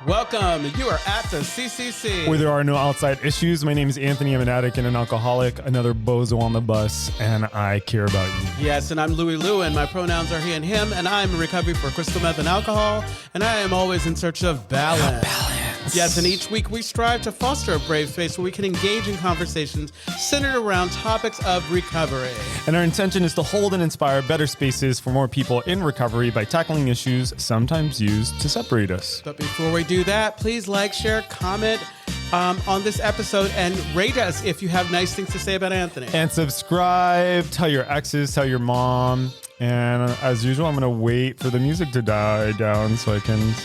Welcome. You are at the CCC. Where there are no outside issues. My name is Anthony. I'm an addict and an alcoholic, another bozo on the bus, and I care about you. Yes, and I'm LouiLou, and my pronouns are he and him, and I'm in recovery for crystal meth and alcohol, and I am always in search of balance. Yes, and each week we strive to foster a brave space where we can engage in conversations centered around topics of recovery. And our intention is to hold and inspire better spaces for more people in recovery by tackling issues sometimes used to separate us. But before we do that, please like, share, comment on this episode, and rate us if you have nice things to say about Anthony. And subscribe, tell your exes, tell your mom. And as usual, I'm going to wait for the music to die down so I can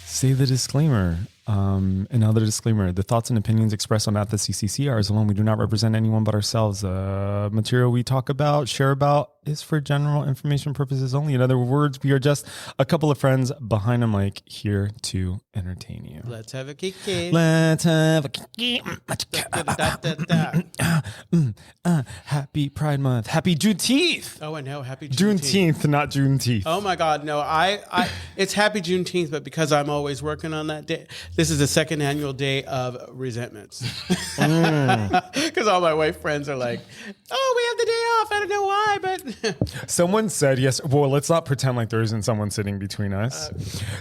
say the disclaimer. Another disclaimer. The thoughts and opinions expressed on At the CCC are ours alone. We do not represent anyone but ourselves. Material we talk about, share about, is for general information purposes only. In other words, we are just a couple of friends behind a mic here to entertain you. Let's have a kiki. Let's have a kiki. Happy Pride Month. Happy Juneteenth. Oh, I know. Happy Juneteenth. Juneteenth, not Juneteenth. Oh my God, no! It's Happy Juneteenth, but because I'm always working on that day, this is the second annual day of resentments. Because all my white friends are like, "Oh, we have the day off. I don't know why, but." Someone said yes. Well, let's not pretend like there isn't someone sitting between us.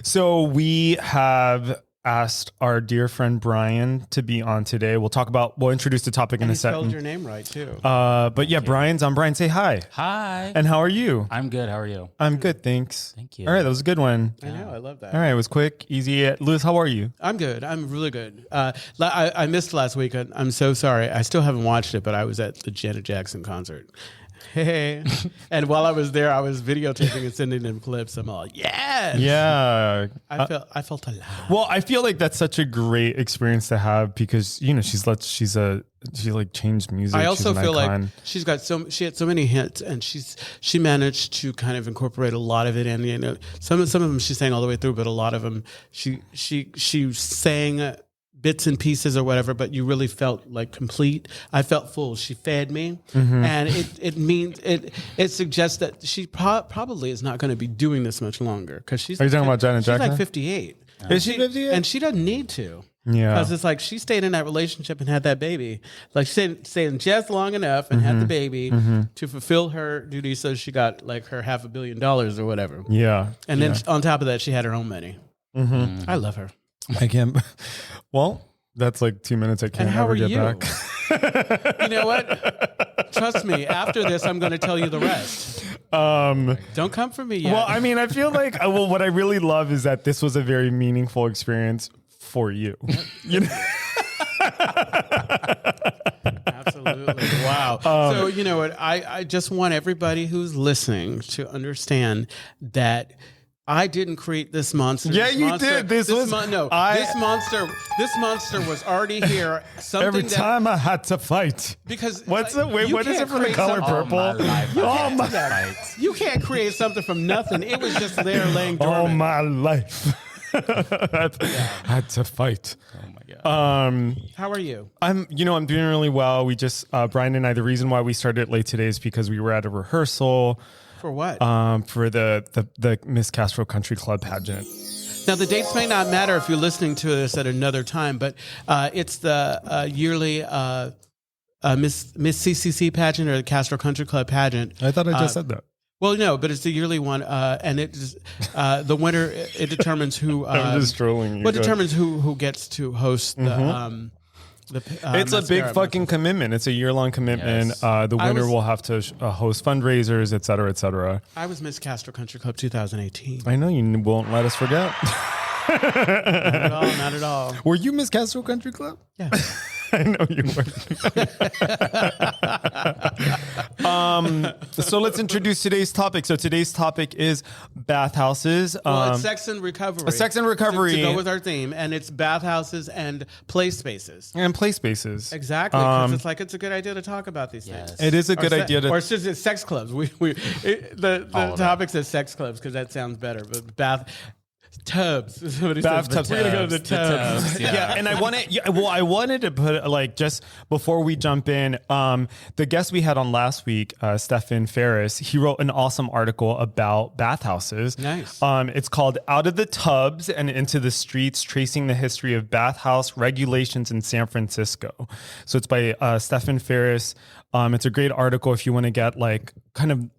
So we have asked our dear friend Bryan to be on today. We'll introduce the topic in a second. You spelled your name right too. But yeah, Bryan's on. Bryan, say hi. Hi. And how are you? I'm good. How are you? I'm good, thanks. Thank you. All right, that was a good one. I know. I love that. All right, it was quick, easy. Lewis, how are you? I'm good. I'm really good. I missed last week. I'm so sorry. I still haven't watched it, but I was at the Janet Jackson concert. Hey, and while I was there, I was videotaping and sending them clips. I'm all, yes. Yeah. I felt alive. Well, I feel like that's such a great experience to have because, you know, she changed music. I also feel icon. like she had so many hits, and she managed to kind of incorporate a lot of it. And you know, some of them she sang all the way through, but a lot of them she sang bits and pieces or whatever, but you really felt like complete. I felt full. She fed me, and it suggests that she probably is not going to be doing this much longer because she's. Are you talking about Janet Jackson? She's like 58. Is she 58? And she doesn't need to. Yeah, because it's like she stayed in that relationship and had that baby. Like she stayed just long enough and had the baby to fulfill her duty. So she got like her $500 million or whatever. Yeah, and then on top of that, she had her own money. I love her. I can't. Well, that's like 2 minutes I can't ever get back. You know what? Trust me. After this, I'm going to tell you the rest. Don't come for me yet. Well, I mean, I feel like what I really love is that this was a very meaningful experience for you. You know? Absolutely. Wow. So, you know what? I just want everybody who's listening to understand that I didn't create this monster. Yeah, you did. This monster was already here. Every time I had to fight. Because what is it for the color purple? You can't create something from nothing. It was just there laying dormant. All my life. I had to fight. Oh my God. How are you? I'm doing really well. We just Bryan and I, the reason why we started late today is because we were at a rehearsal. For what? For the Miss Castro Country Club pageant. Now, the dates may not matter if you're listening to this at another time, but it's the yearly Miss CCC pageant or the Castro Country Club pageant. I thought I just said that. Well, no, but it's the yearly one, and it is the winner. It determines who. I'm just trolling you. What determines who gets to host the. It's a big fucking commitment. It's a year-long commitment. Yes. The winner will have to host fundraisers, et cetera, et cetera. I was Miss Castro Country Club 2018. I know you won't let us forget. Not at all. Were you Miss Castro Country Club? Yeah. I know you were. So let's introduce today's topic. So today's topic is bathhouses. Well, it's sex and recovery. Sex and recovery. To go with our theme. And it's bathhouses and play spaces. And play spaces. Exactly. Because it's a good idea to talk about these things. It is a good idea to... Or it's just sex clubs. The topic says sex clubs because that sounds better. But Tubs. Somebody said Bathtubs. we're gonna go to the tubs. Yeah. And I wanted to put like just before we jump in, the guest we had on last week, Stephen Ferris, he wrote an awesome article about bathhouses. Nice. It's called "Out of the Tubs and Into the Streets: Tracing the History of Bathhouse Regulations in San Francisco." So it's by Stephen Ferris. It's a great article if you want to get like kind of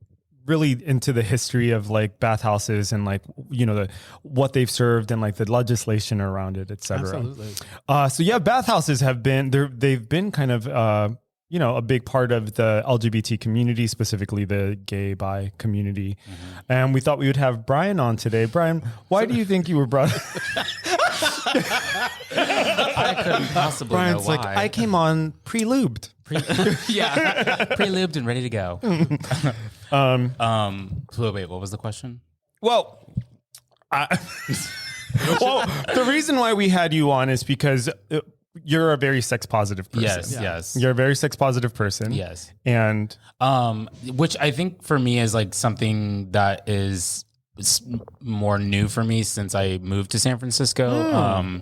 really into the history of like bathhouses and like, you know, what they've served and like the legislation around it, et cetera. Absolutely. So yeah, bathhouses they've been kind of, you know, a big part of the LGBT community, specifically the gay, bi community. Mm-hmm. And we thought we would have Bryan on today. Bryan, why do you think you were brought? I couldn't possibly Brian's know why. like, I came on pre-lubed. Pre-lubed and ready to go. So wait, what was the question? Well, the reason why we had you on is because you're a very sex positive person. Yes. You're a very sex positive person. Yes. And which I think for me is like something that is more new for me since I moved to San Francisco.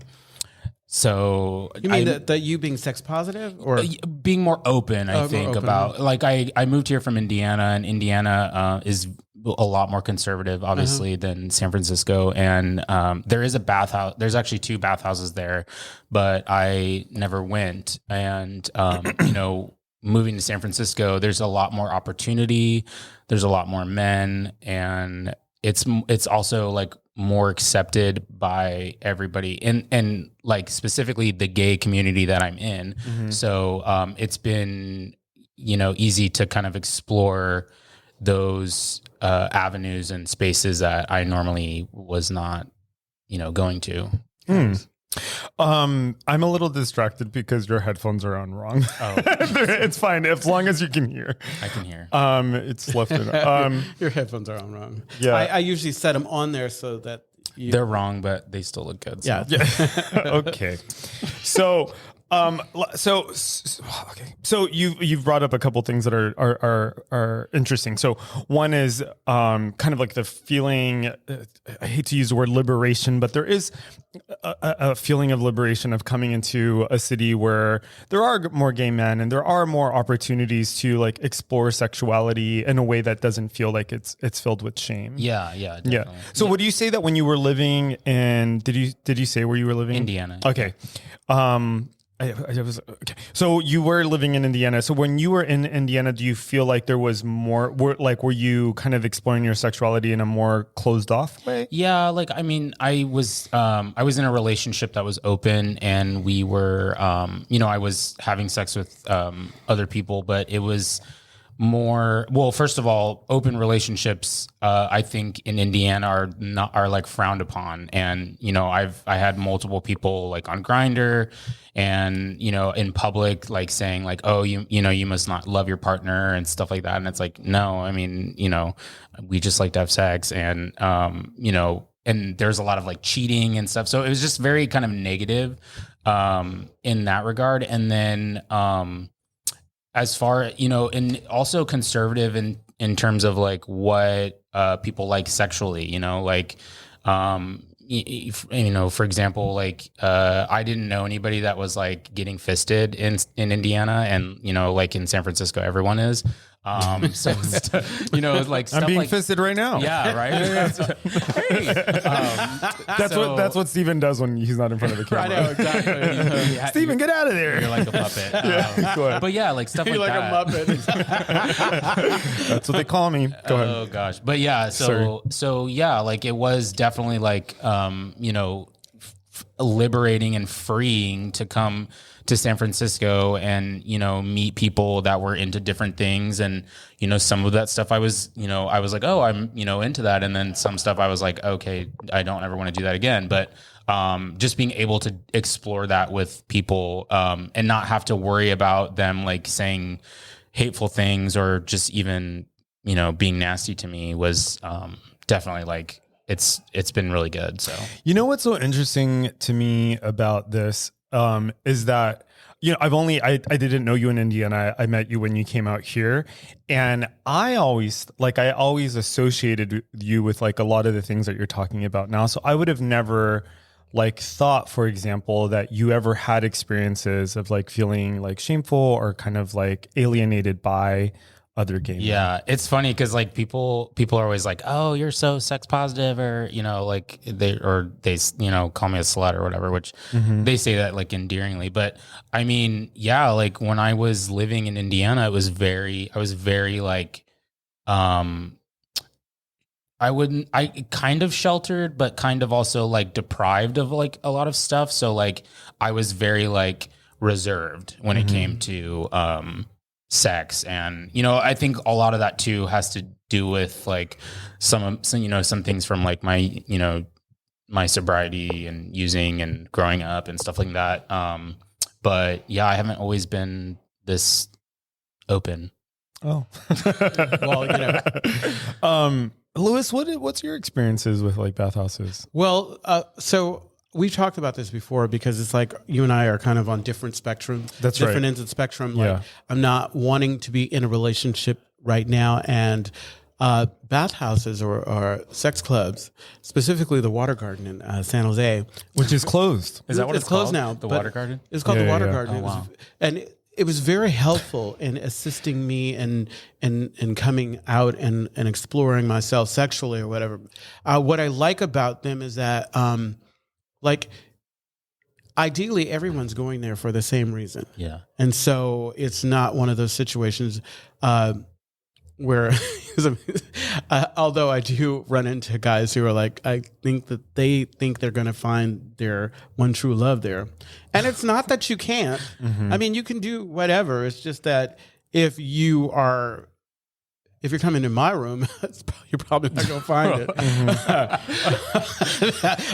So You mean that you being sex positive or being more open, I think more open. about like I moved here from Indiana, and Indiana is a lot more conservative, obviously, than San Francisco. And there is a bathhouse. There's actually 2 bathhouses there, but I never went. And you know, moving to San Francisco, there's a lot more opportunity. There's a lot more men, and it's also like more accepted by everybody and like specifically the gay community that I'm in. Mm-hmm. So it's been, you know, easy to kind of explore those avenues and spaces that I normally was not, you know, going to. I'm a little distracted because your headphones are on wrong. Oh, it's fine as long as you can hear. I can hear. It's lifted. your headphones are on wrong? Yeah, I usually set them on there so that they're wrong, but they still look good. So. Yeah. Okay. So you've brought up a couple things that are interesting. So one is kind of like the feeling. I hate to use the word liberation, but there is a feeling of liberation of coming into a city where there are more gay men and there are more opportunities to like explore sexuality in a way that doesn't feel like it's filled with shame. Yeah, definitely. So would you say that when you were living in? Did you say where you were living? Indiana. Okay. Okay. So you were living in Indiana. So when you were in Indiana, do you feel like there was more? Were you kind of exploring your sexuality in a more closed off way? Yeah, like I mean, I was in a relationship that was open, and we were, you know, I was having sex with other people, but it was more. Well, first of all, open relationships, I think in Indiana are like frowned upon, and you know, I had multiple people like on Grindr. And, you know, in public, like saying like, oh, you know, you must not love your partner and stuff like that. And it's like, no, I mean, you know, we just like to have sex and, you know, and there's a lot of like cheating and stuff. So it was just very kind of negative in that regard. And then as far, you know, and also conservative in terms of like what people like sexually, you know, like, you know, for example, like I didn't know anybody that was like getting fisted in Indiana, and you know, like in San Francisco, everyone is. So you know, like stuff I'm being like, fisted right now. Yeah, right. Hey, that's what Steven does when he's not in front of the camera. I know exactly. Steven, get out of there. You're like a puppet. Go ahead. But yeah, like stuff You're like that. a Muppet. That's what they call me. Go ahead. Oh gosh, but yeah, so yeah, like it was definitely like you know, liberating and freeing to come to San Francisco and, you know, meet people that were into different things. And, you know, some of that stuff I was like, oh, I'm, you know, into that. And then some stuff I was like, okay, I don't ever want to do that again. But just being able to explore that with people and not have to worry about them like saying hateful things or just even, you know, being nasty to me was definitely like, it's been really good. So, you know, what's so interesting to me about this, is that, I didn't know you in India, and I met you when you came out here. And I always associated you with like a lot of the things that you're talking about now. So I would have never like thought, for example, that you ever had experiences of like feeling like shameful or kind of like alienated by other gay men. Yeah, it's funny because like people are always like, "Oh, you're so sex positive," or like they call me a slut or whatever, which they say that like endearingly. But I mean, yeah, like when I was living in Indiana, I was very like, I kind of sheltered, but kind of also like deprived of like a lot of stuff. So like I was very like reserved when it came to sex. And, I think a lot of that too has to do with like some things from like my, my sobriety and using and growing up and stuff like that. But yeah, I haven't always been this open. Oh, well, Louis, what's your experiences with like bathhouses? Well, so we've talked about this before because it's like you and I are kind of on different spectrums. That's different right. ends of the spectrum. Yeah. Like I'm not wanting to be in a relationship right now, and bathhouses or sex clubs, specifically the Water Garden in San Jose, Which is closed. Is that what it's closed called? now? The but Water Garden? It's called Yeah, the Water yeah. Garden. Oh, wow. And it was very helpful in assisting me in coming out and exploring myself sexually or whatever. What I like about them is that, like, ideally everyone's going there for the same reason. Yeah. And so it's not one of those situations where, although I do run into guys who are like, I think that they think they're going to find their one true love there. And it's not that you can't. I mean, you can do whatever. It's just that if you're coming in my room, you're probably not going to find it.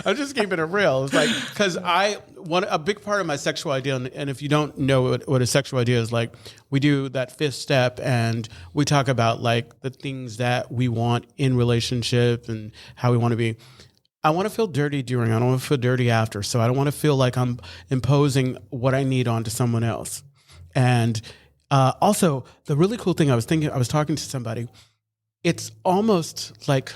I'm just keeping it real. It's like, because a big part of my sexual idea, and if you don't know what a sexual idea is like, we do that fifth step and we talk about like the things that we want in relationship and how we want to be. I want to feel dirty during, I don't want to feel dirty after. So I don't want to feel like I'm imposing what I need onto someone else. And also, the really cool thing I was talking to somebody, it's almost like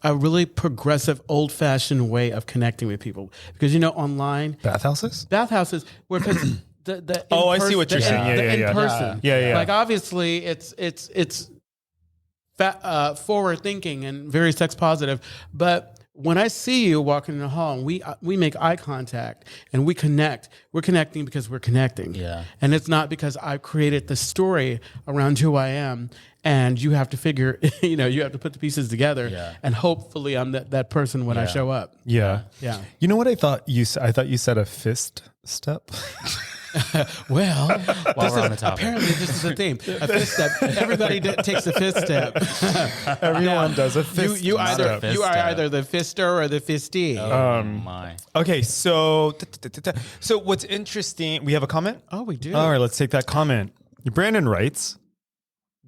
a really progressive, old-fashioned way of connecting with people. Because, online... Bathhouses? Bathhouses, where the Oh, I see what you're saying. Yeah. in person. Yeah. Like, obviously, it's forward-thinking and very sex-positive, but... When I see you walking in the hall and we make eye contact and we connect, we're connecting because we're connecting. Yeah. And it's not because I've created the story around who I am and you have to figure, you have to put the pieces together. Yeah. And hopefully I'm that person when I show up. Yeah. Yeah. You know what I thought you said a fist step? Well, While we're on the topic. apparently this is the theme. A fist step. Everybody takes a fist step. Everyone does a fist You step. are either the fister or the fistee. Oh my. Okay, so what's interesting, we have a comment? Oh, we do. All right, let's take that comment. Brandon writes,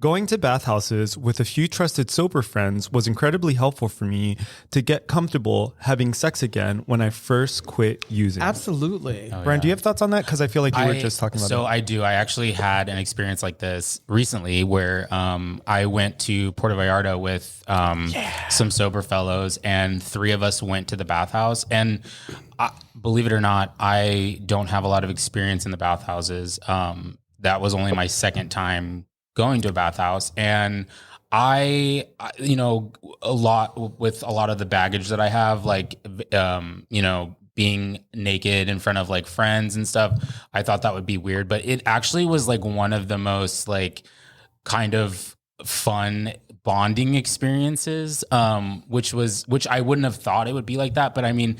going to bathhouses with a few trusted sober friends was incredibly helpful for me to get comfortable having sex again when I first quit using. Absolutely. Brian, do you have thoughts on that? Because I feel like you were just talking about So it. I do. I actually had an experience like this recently where I went to Puerto Vallarta with some sober fellows, and 3 of us went to the bathhouse. And believe it or not, I don't have a lot of experience in the bathhouses. That was only my second time going to a bathhouse, and a lot with a lot of the baggage that I have, like, being naked in front of like friends and stuff, I thought that would be weird, but it actually was like one of the most like kind of fun bonding experiences, which I wouldn't have thought it would be like that. But I mean,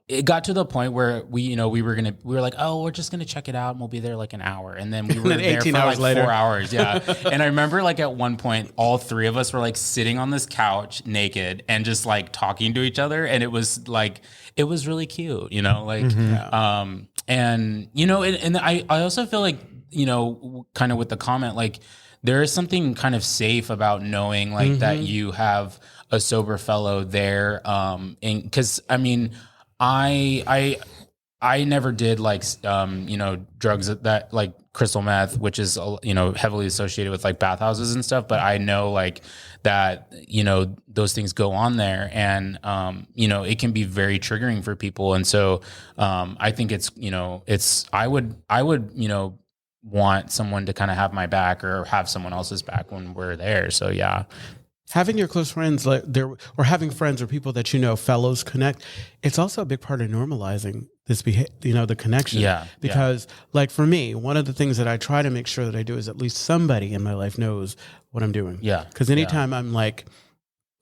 it got to the point where we were like, oh, we're just going to check it out and we'll be there like an hour. And then we were then there 18 for hours like later. 4 hours. Yeah. And I remember like at one point, all 3 of us were like sitting on this couch naked and just like talking to each other. And it was really cute, and, and I also feel like, kind of with the comment, like there is something kind of safe about knowing like that you have a sober fellow there. And 'cause I mean, I I never did like, drugs that like crystal meth, which is, heavily associated with like bathhouses and stuff. But I know like that, those things go on there and, it can be very triggering for people. And so, I think I would, want someone to kind of have my back or have someone else's back when we're there. So yeah. Having your close friends like there, or having friends or people that fellows connect, it's also a big part of normalizing this the connection. Yeah. Because like for me, one of the things that I try to make sure that I do is at least somebody in my life knows what I'm doing. Yeah. Because anytime I'm like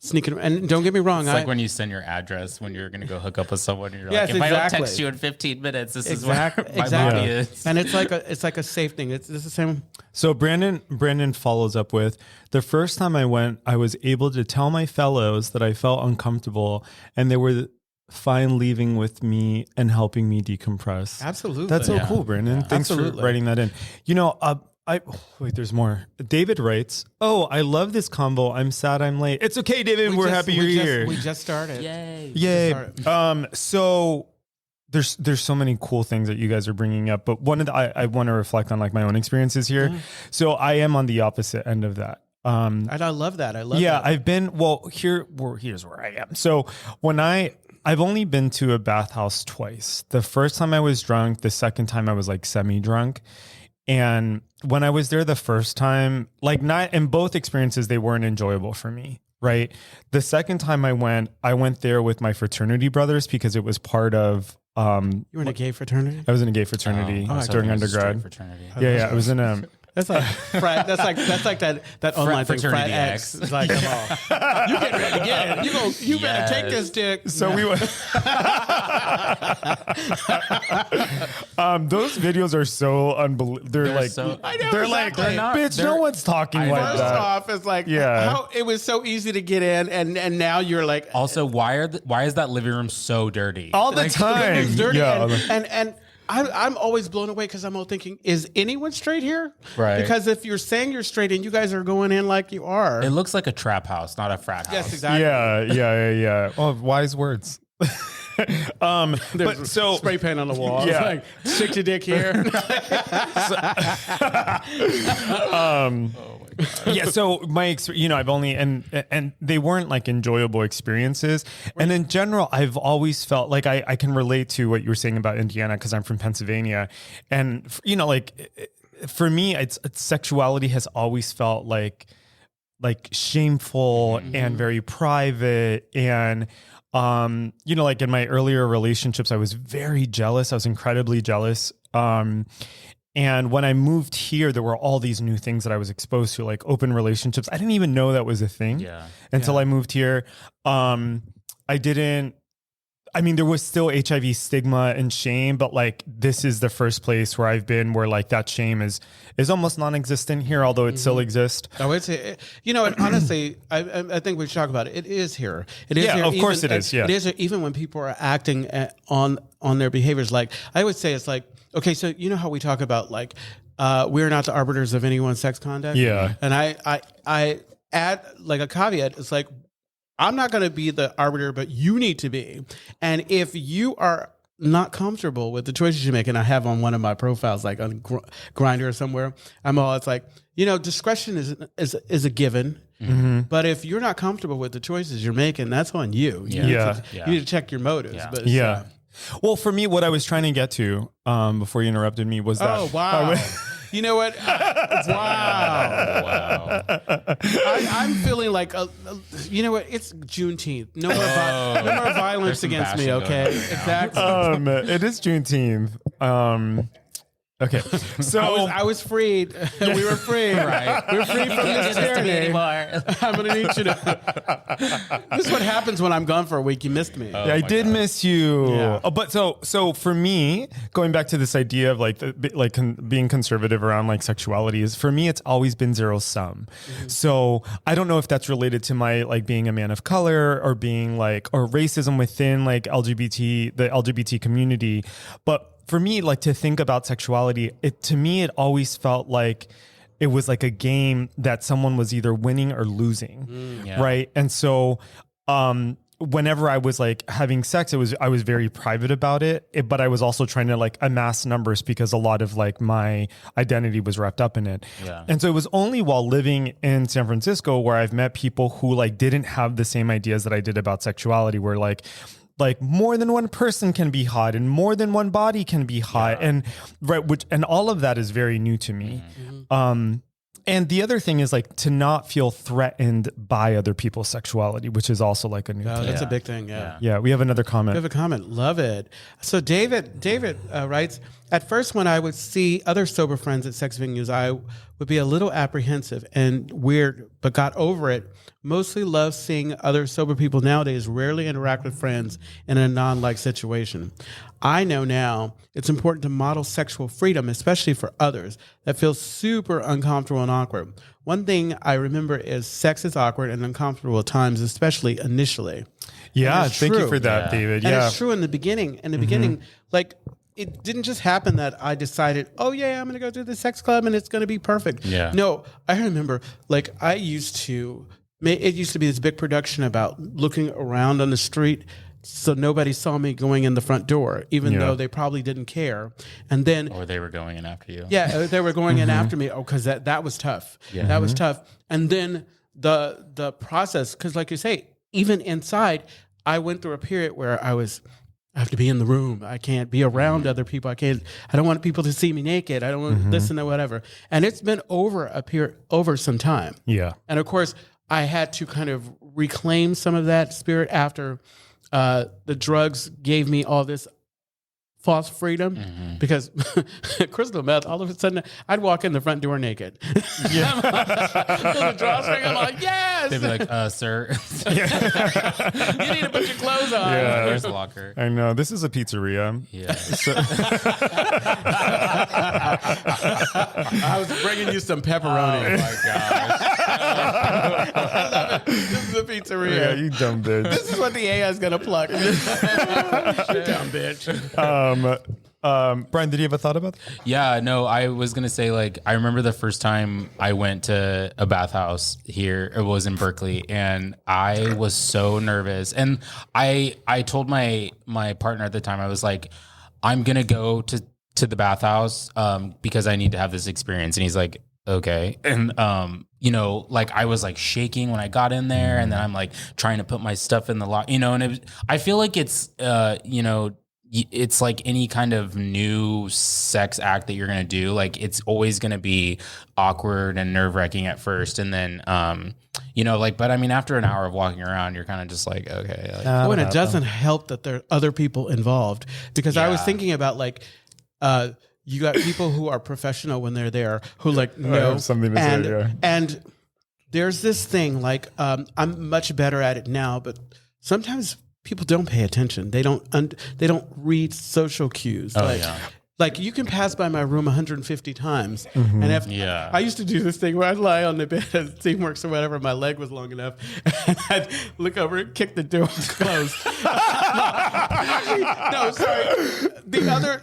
sneaking, and don't get me wrong, it's like when you send your address when you're going to go hook up with someone, you're yes, like, if I don't text you in 15 minutes, this is where my body is. And it's like a safe thing. It's the same. So Brandon follows up with, the first time I went, I was able to tell my fellows that I felt uncomfortable and they were fine leaving with me and helping me decompress. Absolutely. That's so cool, Brandon. Yeah. Thanks for writing that in. Wait, there's more. David writes, "Oh, I love this convo. I'm sad I'm late. It's okay, David. We're happy you're here. We just started. Yay. So there's so many cool things that you guys are bringing up, but one of I want to reflect on like my own experiences here. Mm. So I am on the opposite end of that. And I love that. That. I've been, here's where I am. So I've only been to a bathhouse twice. The first time I was drunk, the second time I was like semi-drunk. And when I was there the first time, like not in both experiences, they weren't enjoyable for me. Right. The second time I went there with my fraternity brothers because it was part of, you were in a gay fraternity? I was in a gay fraternity during undergrad. Fraternity. Yeah. I was in a, that's like frat. That's like that online thing. Frat X. It's like, come on, you get ready to get it. You better take this dick. So we went. Those videos are so unbelievable. They're like, I know, they're exactly. like, bitch, no one's talking like that. First off, it's like, how it was so easy to get in, and now you're like, also, why is that living room so dirty all the time? It's dirty, and I'm always blown away because I'm all thinking, is anyone straight here? Right. Because if you're saying you're straight and you guys are going in like you are. It looks like a trap house, not a frat house. Yes, exactly. Yeah. Oh, wise words. But so spray paint on the wall. Yeah. Like, stick your dick here. Oh my God. Yeah. So my, I've only, and they weren't like enjoyable experiences. And in general, I've always felt like I can relate to what you were saying about Indiana because I'm from Pennsylvania. And, for me, it's sexuality has always felt like shameful and very private. And, like in my earlier relationships, I was very jealous. I was incredibly jealous. And when I moved here, there were all these new things that I was exposed to, like open relationships. I didn't even know that was a thing until I moved here. There was still HIV stigma and shame, but like this is the first place where I've been where like that shame is almost non-existent here, although it still exists. I would say, and honestly, I think we should talk about it. It is here. It is here. Of course it is. Yeah. It is here, even when people are acting on their behaviors. Like I would say, it's like, okay, so you know how we talk about like, we're not the arbiters of anyone's sex conduct. Yeah. And I add like a caveat. It's like, I'm not going to be the arbiter, but you need to be. And if you are not comfortable with the choices you make, and I have on one of my profiles, like on Grindr or somewhere, it's like, discretion is a given. Mm-hmm. But if you're not comfortable with the choices you're making, that's on you. You need to check your motives. Yeah. But Well, for me, what I was trying to get to before you interrupted me was that. Oh, wow. You know what? Wow. I'm feeling like, you know what? It's Juneteenth. No more violence against me, okay? Exactly. It is Juneteenth. Okay, so I was freed. We were free. Right. We're free from this tyranny. I'm going to need you to. This is what happens when I'm gone for a week. You missed me. I did miss you. Yeah. But so for me, going back to this idea of being conservative around like sexuality is for me, it's always been zero sum. Mm-hmm. So I don't know if that's related to my like being a man of color or being like or racism within like the LGBT community, but. For me, like to think about sexuality, to me, it always felt like it was like a game that someone was either winning or losing, right? And so whenever I was like having sex, I was very private about it, but I was also trying to like amass numbers because a lot of like my identity was wrapped up in it. Yeah. And so it was only while living in San Francisco where I've met people who like didn't have the same ideas that I did about sexuality, where like more than one person can be hot and more than one body can be hot. And and all of that is very new to me. And the other thing is like to not feel threatened by other people's sexuality, which is also like a new thing. That's a big thing. Yeah. Yeah, we have another comment. We have a comment. Love it. So David writes, at first when I would see other sober friends at sex venues, I would be a little apprehensive and weird, but got over it. Mostly love seeing other sober people nowadays, rarely interact with friends in a non-like situation. I know now it's important to model sexual freedom, especially for others. That feels super uncomfortable and awkward. One thing I remember is sex is awkward and uncomfortable at times, especially initially. Yeah, thank you true. for that, David. And Yeah. it's true in the beginning. In the beginning, like it didn't just happen that I decided, oh yeah, I'm going to go to the sex club and it's going to be perfect. Yeah. No, I remember like it used to be this big production about looking around on the street so nobody saw me going in the front door, even though they probably didn't care. And then, Or they were going in after you. yeah, they were going in after me. Oh, because that was tough. Yeah. That was tough. And then the process, because like you say, even inside, I went through a period where I have to be in the room. I can't be around other people. I don't want people to see me naked. I don't want to listen to whatever. And it's been over some time. Yeah. And of course, I had to kind of reclaim some of that spirit after the drugs gave me all this false freedom because crystal meth, all of a sudden I'd walk in the front door naked. Yeah. The drawstring, I'm like, yes. They'd be like, sir, You need to put your clothes on. Yeah. where's the locker? I know. This is a pizzeria. Yeah. I was bringing you some pepperoni. Oh my gosh. This is a pizzeria. Yeah, you dumb bitch. This is what the AI is gonna pluck. Dumb bitch. Bryan, did you have a thought about that? Yeah, no, I was going to say, like, I remember the first time I went to a bathhouse here, it was in Berkeley, and I was so nervous. And I told my partner at the time, I was like, I'm going to go to the bathhouse because I need to have this experience. And he's like, okay. And, like I was like shaking when I got in there, and then I'm like trying to put my stuff in the lock, and I feel like it's, it's like any kind of new sex act that you're going to do. Like it's always going to be awkward and nerve wracking at first. And then, but I mean, after an hour of walking around, you're kind of just like, okay. Like, And it doesn't help that there are other people involved because I was thinking about like, you got people who are professional when they're there who like know have something to say, yeah. And there's this thing like I'm much better at it now, but sometimes people don't pay attention. They don't read social cues. Like you can pass by my room 150 times, and if I used to do this thing where I'd lie on the bed at Teamworks or whatever, my leg was long enough, and I'd look over and kick the door closed. No, sorry. The other,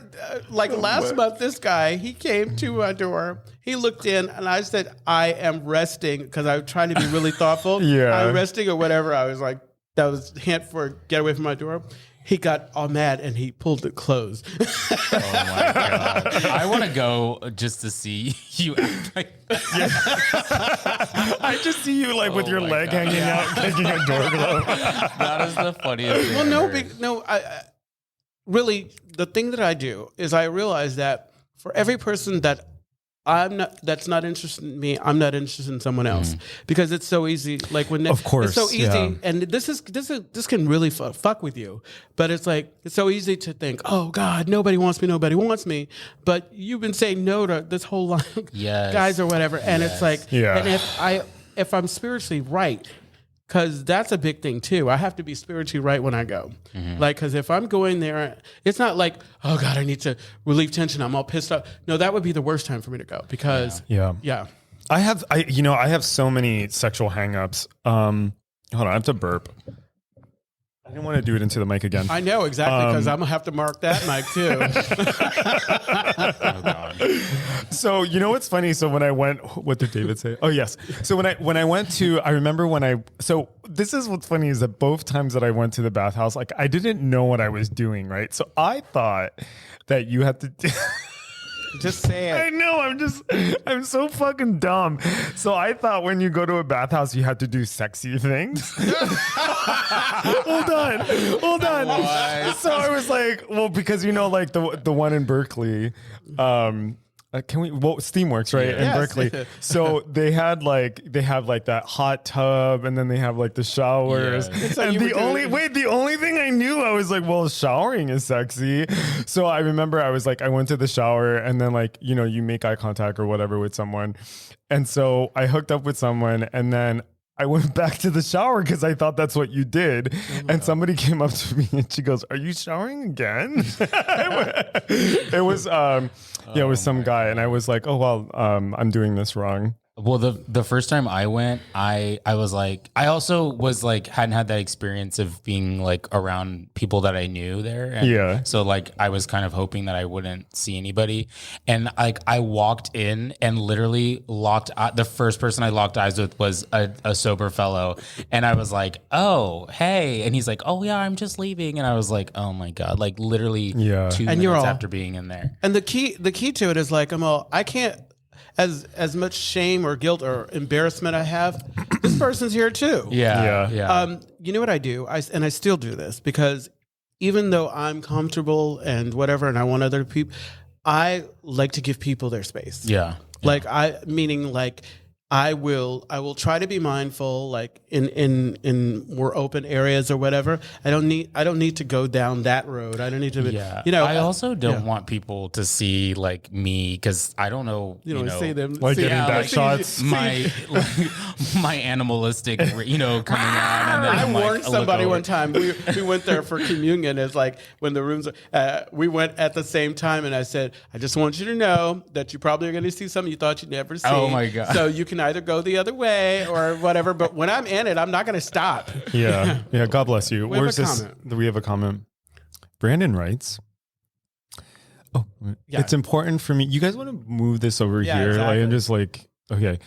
last month, this guy, he came to my door. He looked in, and I said, "I am resting," because I was trying to be really thoughtful. Yeah. I'm resting or whatever. I was like, that was hint for get away from my door. He got all mad and he pulled it closed. oh my God. I want to go just to see you act like that. I just see you like with Oh your my leg God. hanging out, kicking a door glove. That is the funniest thing. Well, ever. I really, the thing that I do is I realize that for every person that that's not interested in me, I'm not interested in someone else because it's so easy. Like when Of course, it's so easy, yeah. and this can really fuck with you. But it's like it's so easy to think, oh God, nobody wants me. But you've been saying no to this whole line, of Yes. guys or whatever, and it's like, Yeah. and if I'm spiritually right. Because that's a big thing too. I have to be spiritually right when I go. Like, because if I'm going there, it's not like, oh God, I need to relieve tension. I'm all pissed off. No, that would be the worst time for me to go because, yeah. I have so many sexual hangups. Hold on, I have to burp. I didn't want to do it into the mic again. I know exactly because I'm gonna have to mark that mic too. Oh God. So you know what's funny? So when I went, what did David say? Oh yes. So when I went to, I remember so this is what's funny is that both times that I went to the bathhouse, like I didn't know what I was doing, right? So I thought that you had to. Just say it. I know. I'm so fucking dumb. So I thought when you go to a bathhouse, you had to do sexy things. Hold on. What? So I was like, well, because like the one in Berkeley, Steamworks, right? In Yes. Berkeley. So they have like that hot tub and then they have like the showers. Yeah. So And you were the only thing I knew, I was like, well, showering is sexy. So I remember I went to the shower and then like, you make eye contact or whatever with someone. And so I hooked up with someone and then I went back to the shower because I thought that's what you did. And somebody came up to me and she goes, "Are you showering again?" It was it was some guy, and I was like, "Oh well, I'm doing this wrong." Well, the first time I went, I was like, I also was like, hadn't had that experience of being like around people that I knew there. And Yeah. so like, I was kind of hoping that I wouldn't see anybody. And like, I walked in and literally the first person I locked eyes with was a sober fellow. And I was like, "Oh, hey." And he's like, "Oh yeah, I'm just leaving." And I was like, oh my God, like literally 2 And minutes you're all- after being in there. And the key to it is like, I can't, as much shame or guilt or embarrassment I have, this person's here too. Yeah. You know what I do? I still do this because even though I'm comfortable and whatever, and I want other people, I like to give people their space. Yeah. Like meaning like I will try to be mindful, like in more open areas or whatever. I don't need to go down that road. I don't need to be, Yeah. you know. I also don't want people to see like me because I don't know, see them Like see- getting yeah, back like, shots. my animalistic, coming on. And then I I'm like, warned I look somebody over. one time. We went there for communion. It's like when the rooms. We went at the same time, and I said, "I just want you to know that you probably are going to see something you thought you'd never see. Oh, my God. So you can either go the other way or whatever. But when I'm in it, I'm not going to stop." Yeah. God bless you. We have Where's a this? comment. We have a comment. Brandon writes. Oh, Yeah. It's important for me. You guys want to move this over Yeah, here? exactly. Like, I'm just like, okay.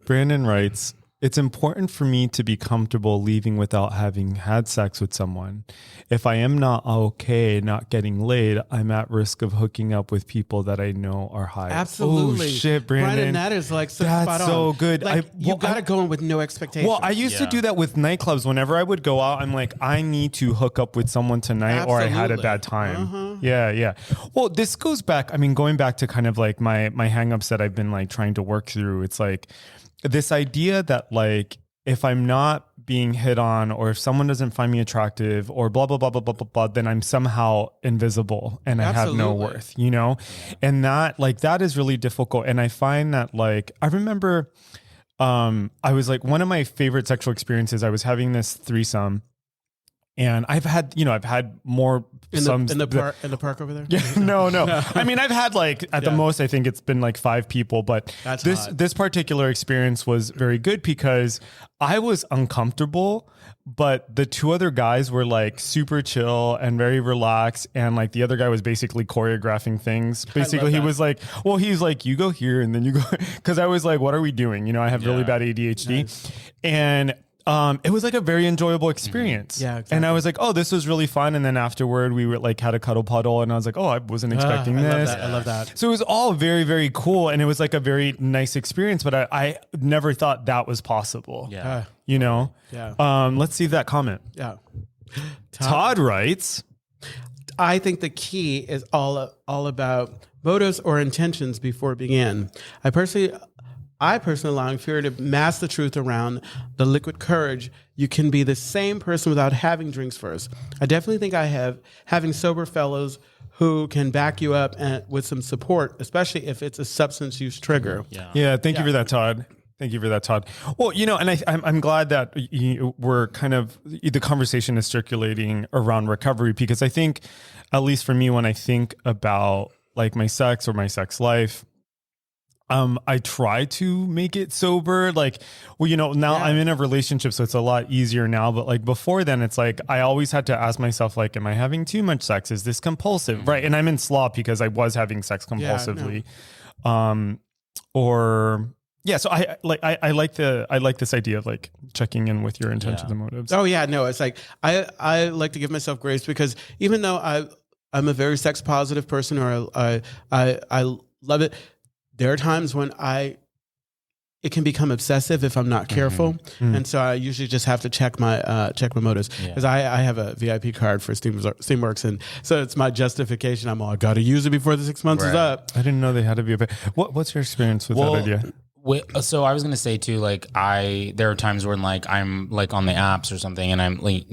Brandon writes, "It's important for me to be comfortable leaving without having had sex with someone. If I am not okay not getting laid, I'm at risk of hooking up with people that I know are high." Absolutely. Oh, shit, Brandon. that is like so That's spot on. so good. Like, you got to go in with no expectations. Well, I used to Yeah. do that with nightclubs. Whenever I would go out, I'm like, I need to hook up with someone tonight or I had a Absolutely. bad time. Yeah. Well, this goes back, going back to kind of like my hangups that I've been like trying to work through. It's like this idea that like, if I'm not being hit on or if someone doesn't find me attractive or blah, blah, blah, blah, blah, blah, blah, then I'm somehow invisible and I have no Absolutely. worth, And that is really difficult. And I find that like, I remember, I was like, one of my favorite sexual experiences, I was having this threesome and I've had more in some the park over there. yeah, no. I've had like at the most, I think it's been like 5 people, but That's this hot. this particular experience was very good because I was uncomfortable, but the 2 other guys were like super chill and very relaxed, and like the other guy was basically choreographing things. Basically, he that. was like, well, he's like, you go here and then you go, because I was like, what are we doing? I have really bad ADHD, and it was like a very enjoyable experience. Yeah, exactly. And I was like, oh, this was really fun. And then afterward, we were like had a cuddle puddle, and I was like, oh, I wasn't expecting this. I love that. So it was all very, very cool, and it was like a very nice experience. But I never thought that was possible. Yeah. Yeah. Let's see that comment. Yeah. Todd writes, I think the key is all about motives or intentions before it began. I personally allowing fear to mask the truth around the liquid courage. You can be the same person without having drinks first. I definitely think having sober fellows who can back you up and with some support, especially if it's a substance use trigger. Yeah, thank you for that, Todd. Thank you for that, Todd. Well, and I'm glad that we're kind of, the conversation is circulating around recovery, because I think, at least for me, when I think about like my sex or my sex life, I try to make it sober. Like, well, now I'm in a relationship, so it's a lot easier now. But like before then, it's like I always had to ask myself, like, am I having too much sex? Is this compulsive? Right. And I'm in slop because I was having sex compulsively. So I like this idea of like checking in with your intentions and motives. Oh yeah, no, it's like I like to give myself grace because even though I'm a very sex positive person, or I love it, there are times when it can become obsessive if I'm not careful, and so I usually just have to check my motives because I have a VIP card for Steamworks, and so it's my justification. I got to use it before the 6 months is up. I didn't know they had to be. What's your experience with that idea? So I was gonna say too, like there are times when like I'm like on the apps or something, and I'm like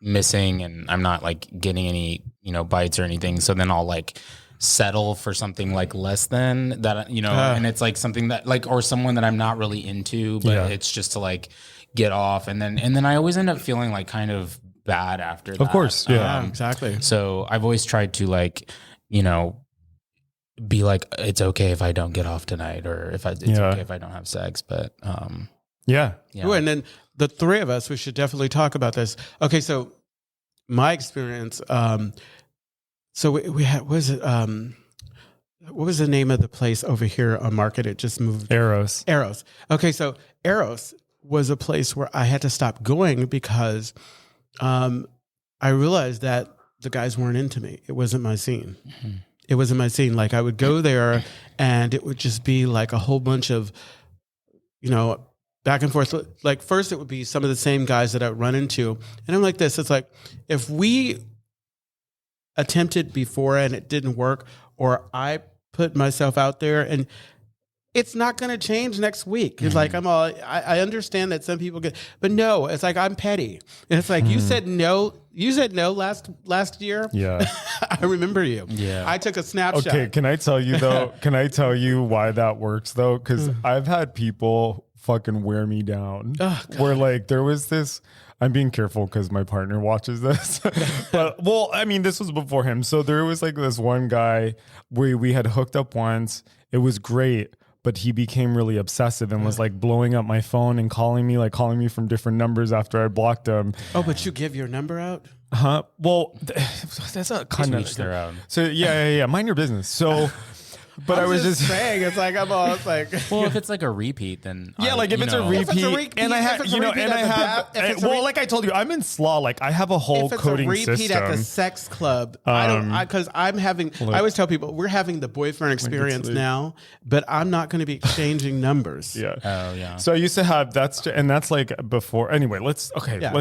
missing, and I'm not like getting any bites or anything. So then I'll like settle for something like less than that, and it's like something that like, or someone that I'm not really into, but it's just to like get off, and then I always end up feeling like kind of bad after that. Of course, exactly. So I've always tried to like be like, it's okay if I don't get off tonight, or it's okay if I don't have sex, but Ooh, and then the three of us, we should definitely talk about this. Okay, so my experience, so we had, what was the name of the place over here on Market? It just moved. Eros. Okay, so Eros was a place where I had to stop going because I realized that the guys weren't into me. It wasn't my scene. Mm-hmm. It wasn't my scene. Like I would go there and it would just be like a whole bunch of, back and forth. Like first it would be some of the same guys that I would run into. And I'm like this, it's like, if we attempted before and it didn't work, or I put myself out there, and it's not going to change next week. It's like, I understand that some people get, but no, it's like, I'm petty. And it's like, you said no last year. Yeah. I remember you. Yeah. I took a snapshot. Okay. Can I tell you though, why that works though? Cause I've had people fucking wear me down where like there was this, I'm being careful because my partner watches this, but this was before him. So there was like this one guy we had hooked up once. It was great. But he became really obsessive and was like blowing up my phone and calling me from different numbers after I blocked him. Oh, but you give your number out? Huh? Well, that's a kind of their own. So yeah. Mind your business. So, but I was just saying, it's like it's like. Well, if it's like a repeat, then like if it's a repeat, and I have like I told you, I'm in slaw. Like I have a whole coding system. If it's a repeat at the sex club, because I'm having. I always tell people we're having the boyfriend experience now, but I'm not going to be exchanging numbers. Yeah. Oh yeah. So I used to have and that's like before. Anyway, let's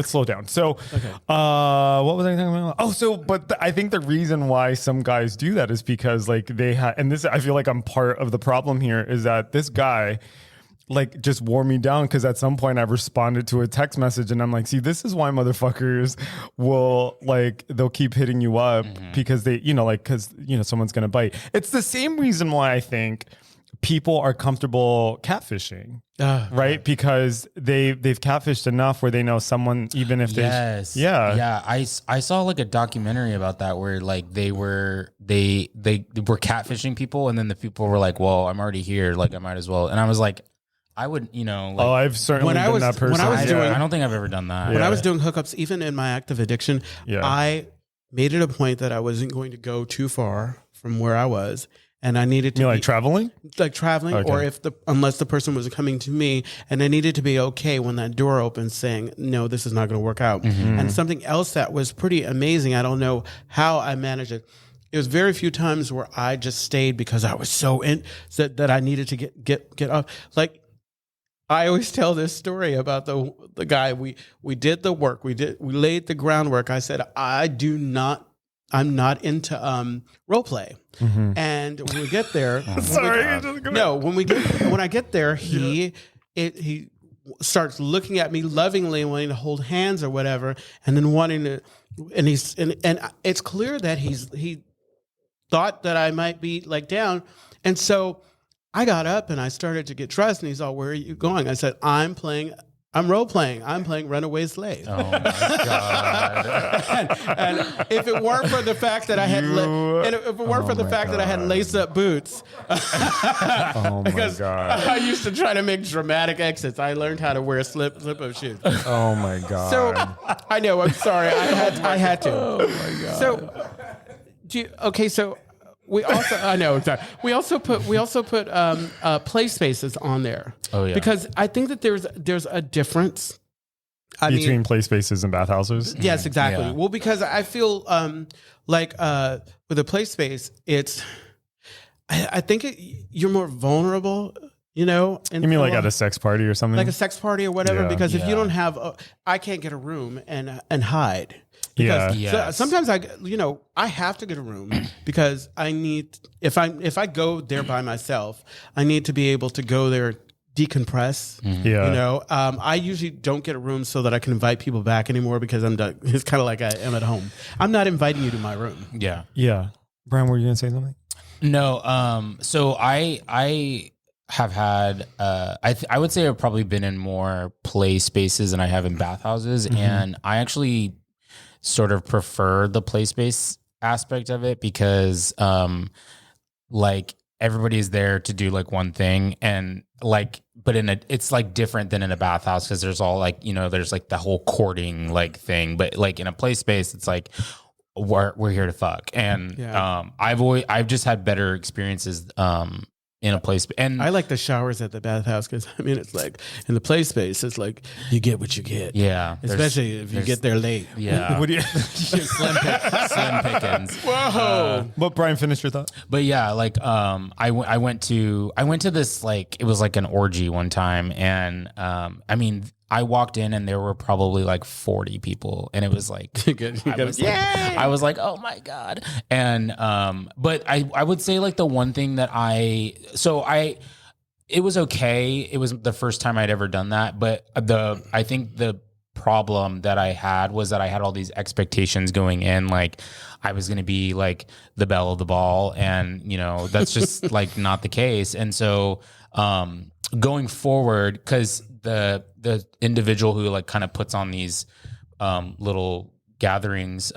slow down. So, what was I talking about? But I think the reason why some guys do that is because like they had, and this I feel like I'm part of the problem here, is that this guy like just wore me down because at some point I responded to a text message and I'm like, see, this is why motherfuckers will like, they'll keep hitting you up because they, someone's going to bite. It's the same reason why I think people are comfortable catfishing, right? Because they've catfished enough where they know someone, even if I saw like a documentary about that where like they were catfishing people, and then the people were like, well, I'm already here, like I might as well. And I was like, I would, I've certainly been that person. I don't think I've ever done that. When I was doing hookups, even in my active addiction, I made it a point that I wasn't going to go too far from where I was. And I needed to like traveling, okay. Or unless the person was coming to me, and I needed to be okay when that door opened, saying, "No, this is not going to work out." Mm-hmm. And something else that was pretty amazing. I don't know how I managed it. It was very few times where I just stayed because I was so that I needed to get off. Like I always tell this story about the guy. We did the work. We laid the groundwork. I said, I'm not into role play. Mm-hmm. And when we get there, when I get there, he starts looking at me lovingly, wanting to hold hands or whatever, and then wanting to, and it's clear that he thought that I might be like down, and so I got up and I started to get dressed, and he's all, "Where are you going?" I said, I'm playing I'm role playing. I'm playing runaway slave. Oh my god! and if it weren't for the fact that I had, that I had lace up boots, Oh my because god! I used to try to make dramatic exits. I learned how to wear slip up shoes. Oh my god! So I know. I'm sorry. I had to. Oh my god! So, so we also I know exactly. We also put play spaces on there. Oh yeah. Because I think that there's a difference. Between play spaces and bathhouses. Yes, exactly. Yeah. Well, because I feel like with a play space, I think you're more vulnerable. You know, You mean like at a sex party or something? like a sex party or whatever? Yeah. Because if you Yeah. don't have, I can't get a room and hide. Because Yeah. so Yes. sometimes I have to get a room because I need, if I go there by myself, I need to be able to go there, decompress. Yeah. You know, I usually don't get a room so that I can invite people back anymore because I'm done. It's kind of like I am at home. I'm not inviting you to my room. Yeah. Yeah. Brian, were you gonna say something? No. So I have had. I would say I've probably been in more play spaces than I have in bathhouses, and I actually sort of prefer the play space aspect of it because, like everybody is there to do like one thing, and like, but it's like different than in a bathhouse because there's all like there's like the whole courting like thing, but like in a play space, it's like. We're here to fuck, and I've just had better experiences in a place, and I like the showers at the bathhouse because it's like in the play space, it's like you get what you get. yeah, Especially if you get there late. yeah, What do you? slim pickings. Whoa. But Brian, finish your thought. But yeah, like I went to this like it was like an orgy one time, and I walked in and there were probably like 40 people, and it was like I was like, oh my god. And but I would say like the one thing that it was okay. It was the first time I'd ever done that, but I think the problem that I had was that I had all these expectations going in, like I was going to be like the belle of the ball, and that's just like not the case. And so going forward, because the individual who like kind of puts on these little gatherings,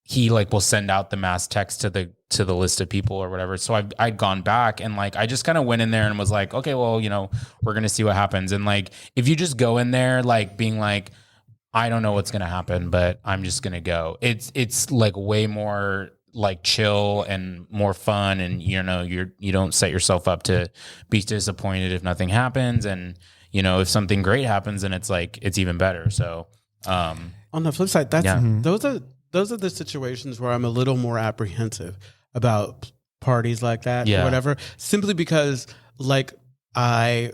he like will send out the mass text to the list of people or whatever. So I'd gone back and like I just kind of went in there and was like, okay, well, we're gonna see what happens. And like if you just go in there like being like, I don't know what's gonna happen, but I'm just gonna go. It's like way more like chill and more fun, and you don't set yourself up to be disappointed if nothing happens, and if something great happens, then it's like it's even better. So On the flip side, those are the situations where I'm a little more apprehensive about parties like that or whatever, simply because like I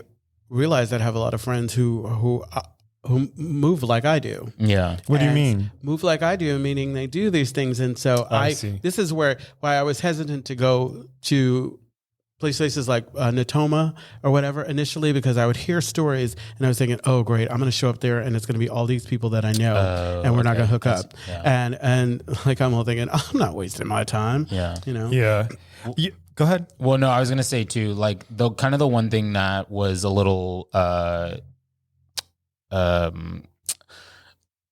realize that I have a lot of friends who move like I do. yeah. What do you mean? Move like I do, meaning they do these things. And so I see. This is why I was hesitant to go to places like Natoma or whatever initially, because I would hear stories and I was thinking, oh, great, I'm going to show up there and it's going to be all these people that I know and we're not going to hook up. Yeah. And like, I'm all thinking, I'm not wasting my time. Yeah. Yeah. Go ahead. Well, no, I was gonna say too, like the one thing that was a little,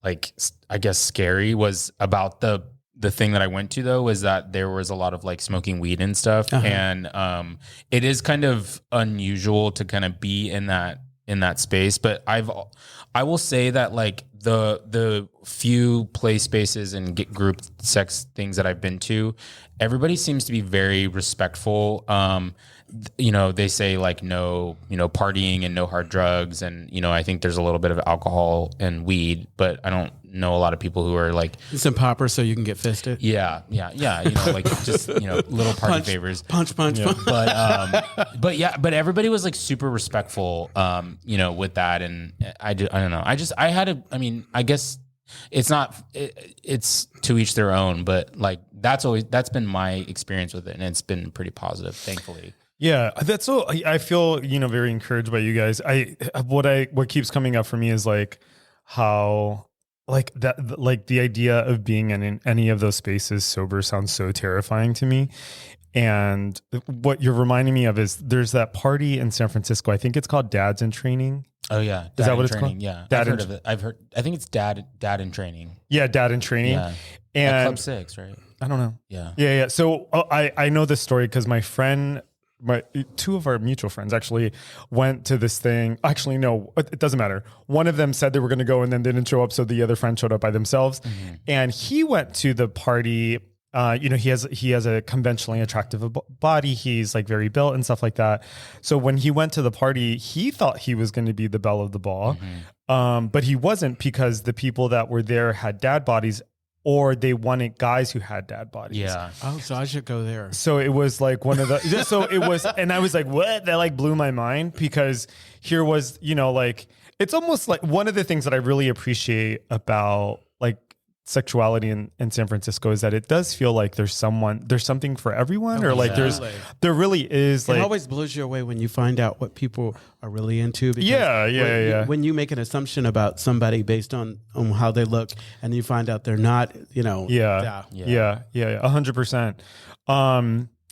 like I guess scary was about the thing that I went to though, was that there was a lot of like smoking weed and stuff, and it is kind of unusual to kind of be in that space. But I will say that like the few play spaces and group sex things that I've been to, everybody seems to be very respectful. They say like no, partying and no hard drugs. And, I think there's a little bit of alcohol and weed, but I don't know a lot of people who are like some poppers so you can get fisted. Yeah. Like just, little party favors. Punch. But everybody was like super respectful, with that. And I don't know. I guess it's to each their own, but like that's been my experience with it, and it's been pretty positive, thankfully. Yeah, that's so. I feel very encouraged by you guys. What keeps coming up for me is like how like that, like the idea of being in any of those spaces sober sounds so terrifying to me. And what you're reminding me of is there's that party in San Francisco. I think it's called Dads in Training. Oh yeah, Is that what it's Training. called? Yeah, Dad I've heard in- of it. I think it's Dad in Training. Yeah, Dad in Training. Yeah, And Club 6, right? I don't know. Yeah. Yeah. So I know this story because my friend, two of our mutual friends actually went to this thing. Actually, no, it doesn't matter. One of them said they were going to go and then didn't show up. So the other friend showed up by themselves, and he went to the party. He has a conventionally attractive body. He's like very built and stuff like that. So when he went to the party, he thought he was going to be the belle of the ball. But he wasn't, because the people that were there had dad bodies, or they wanted guys who had dad bodies. Yeah. Oh, so I should go there. So it was like one of the, so it was, and I was like, what? That like blew my mind, because here was, like, it's almost like one of the things that I really appreciate about like sexuality in San Francisco is that it does feel like there's something for everyone, or like there really is. Like, it always blows you away when you find out what people are really into. Because yeah. When you make an assumption about somebody based on how they look, and you find out they're not, Yeah, 100%.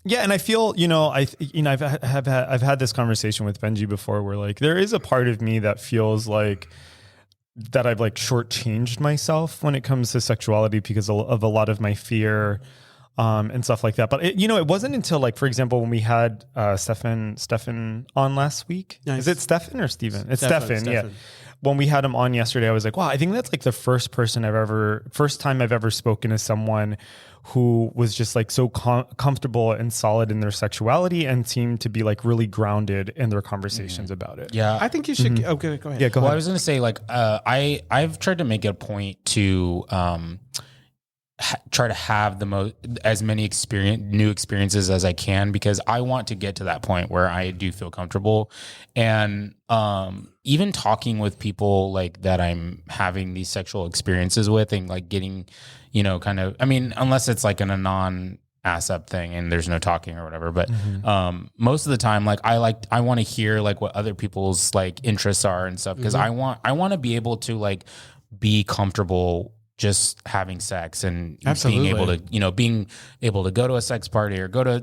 Yeah, and I feel, I've had this conversation with Benji before, where like there is a part of me that feels like that I've like shortchanged myself when it comes to sexuality because of a lot of my fear and stuff like that. But it wasn't until, like, for example, when we had Stefan on last week. Nice. Is it Stefan or Steven? It's Stefan. Yeah. When we had him on yesterday, I was like, wow, I think that's like the first time I've ever spoken to someone who was just like so comfortable and solid in their sexuality and seemed to be like really grounded in their conversations about it. Yeah. I think you should. Okay, go ahead. Yeah, go ahead. I was going to say, like, I've tried to make it a point to try to have as many new experiences as I can, because I want to get to that point where I do feel comfortable. And even talking with people like that I'm having these sexual experiences with, and like getting, kind of, I mean, unless it's like in a non-ass up thing and there's no talking or whatever, but most of the time, like I want to hear like what other people's like interests are and stuff, because I want to be able to like be comfortable just having sex and being able to go to a sex party or go to,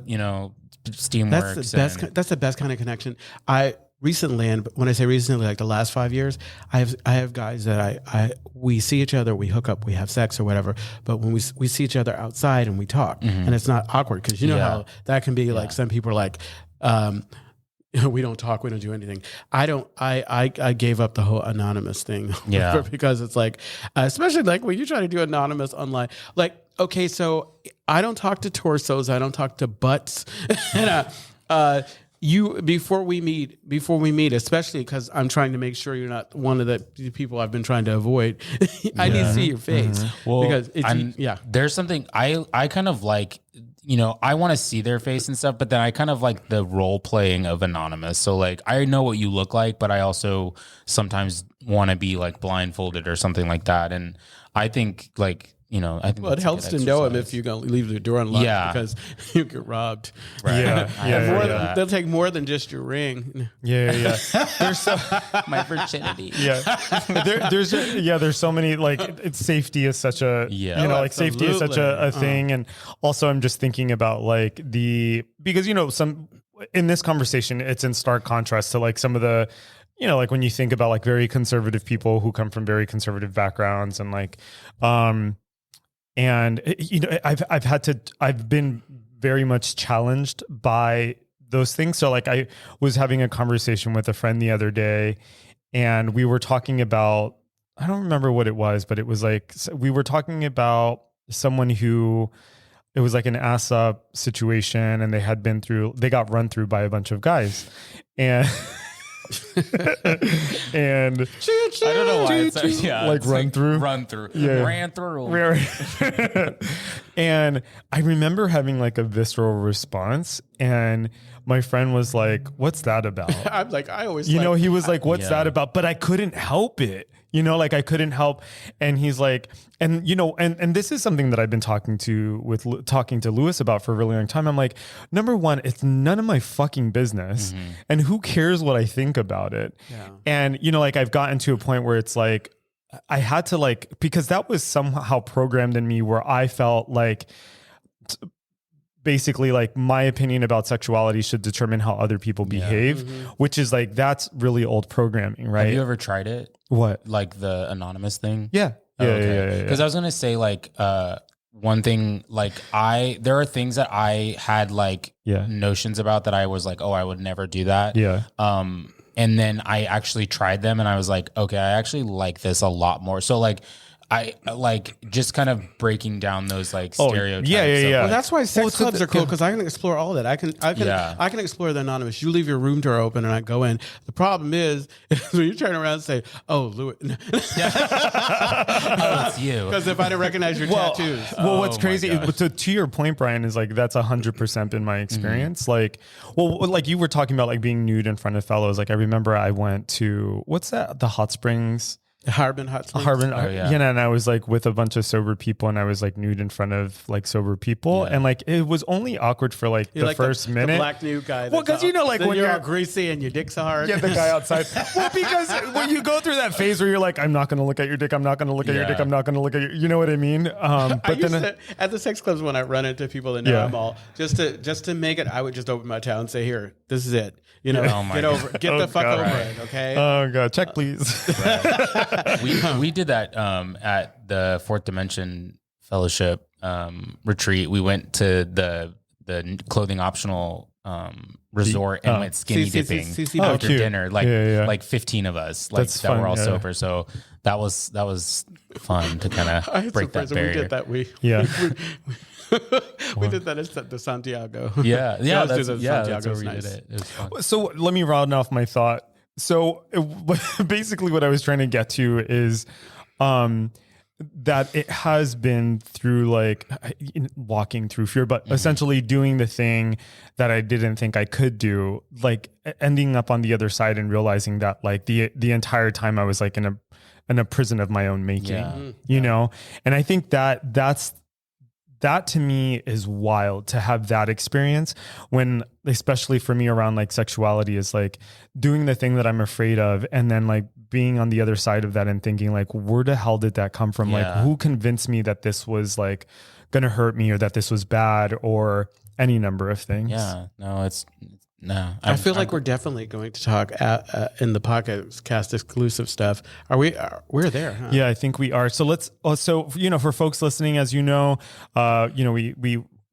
Steamworks. That's the best kind of connection. I recently, and when I say recently, like the last 5 years, I have guys that we see each other, we hook up, we have sex or whatever. But when we see each other outside and we talk, and it's not awkward, because how that can be. Like some people are like, we don't talk, we don't do anything. I gave up the whole anonymous thing. Yeah. Because it's like, especially like when you try to do anonymous online, like, okay, so I don't talk to torsos, I don't talk to butts. And before we meet, especially because I'm trying to make sure you're not one of the people I've been trying to avoid. I need to see your face. Well, because there's something I kind of like, I want to see their face and stuff, but then I kind of like the role playing of anonymous. So like, I know what you look like, but I also sometimes want to be like blindfolded or something like that. And I think like, I think it helps to know him if you're going to leave the door unlocked, because you get robbed. Right. Yeah. They'll take more than just your ring. Yeah. There's my virginity. Yeah. There's so many, like, it's safety is such a, safety is such a thing. And also I'm just thinking about like because, in this conversation, it's in stark contrast to like some of the, like when you think about like very conservative people who come from very conservative backgrounds, and like, and I've been very much challenged by those things. So like I was having a conversation with a friend the other day, and we were talking about, I don't remember what it was, but it was like, we were talking about someone who, it was like an ass up situation, and they got run through by a bunch of guys, and and I don't know why it's like run through, ran through. And I remember having like a visceral response, and my friend was like, "What's that about?" I'm like, I always, he was like, "What's that about?" But I couldn't help it. Like I couldn't help. And he's like, and this is something that I've been talking to Louis about for a really long time. I'm like, number one, it's none of my fucking business. And who cares what I think about it? Yeah. And, like I've gotten to a point where it's like, I had to like, because that was somehow programmed in me, where I felt like basically like my opinion about sexuality should determine how other people behave, which is like, that's really old programming, right? Have you ever tried it? What? Like the anonymous thing? Yeah. Oh, Yeah, okay. yeah. Because I was gonna say like one thing, like there are things that I had like notions about that I was like, oh, I would never do that. Yeah. And then I actually tried them and I was like, okay, I actually like this a lot more. So like I like just kind of breaking down those like stereotypes. Yeah. Well, that's why sex clubs are cool because I can explore all that. I can explore the anonymous. You leave your room door open and I go in. The problem is when you turn around and say, "Oh, Louis," oh, it's you. Because if I didn't recognize your tattoos. Well, what's crazy to your point, Brian, is like that's 100% been my experience. Like, like you were talking about like being nude in front of fellows. Like I remember I went to what's that? The hot springs. Harbin Hot Springs. And I was like with a bunch of sober people and I was like nude in front of like sober people. And like it was only awkward for like the first minute. The black nude guy. Well, because like when you're all greasy and your dick's hard. Yeah, the guy outside. Well, because when you go through that phase where you're like, I'm not going to look at your dick. I'm not going to look at your dick. I'm not going to look at your, you know what I mean? But then at the sex clubs when I run into people that know I'm all just to make it, I would just open my towel and say, here, this is it. You know, get the fuck over it. Okay. Oh God. Check please. We did that at the Fourth Dimension Fellowship retreat. We went to the clothing optional resort and went skinny dipping after dinner. Like 15 of us, like that fun, were all sober. So that was fun to kind of break that barrier. We did that. We did that at the Santiago. Yeah, that's where we did it. It was fun. So let me round off my thought. So basically what I was trying to get to is that it has been through like walking through fear, but essentially doing the thing that I didn't think I could do, like ending up on the other side and realizing that like the entire time I was like in a prison of my own making, you know? And I think that to me is wild to have that experience when, especially for me around like sexuality, is like doing the thing that I'm afraid of. And then like being on the other side of that and thinking like, where the hell did that come from? Like who convinced me that this was like going to hurt me or that this was bad or any number of things. Yeah, no, I feel like we're definitely going to talk in the podcast exclusive stuff. We're there, huh? Yeah, I think we are. So let's also, for folks listening, as we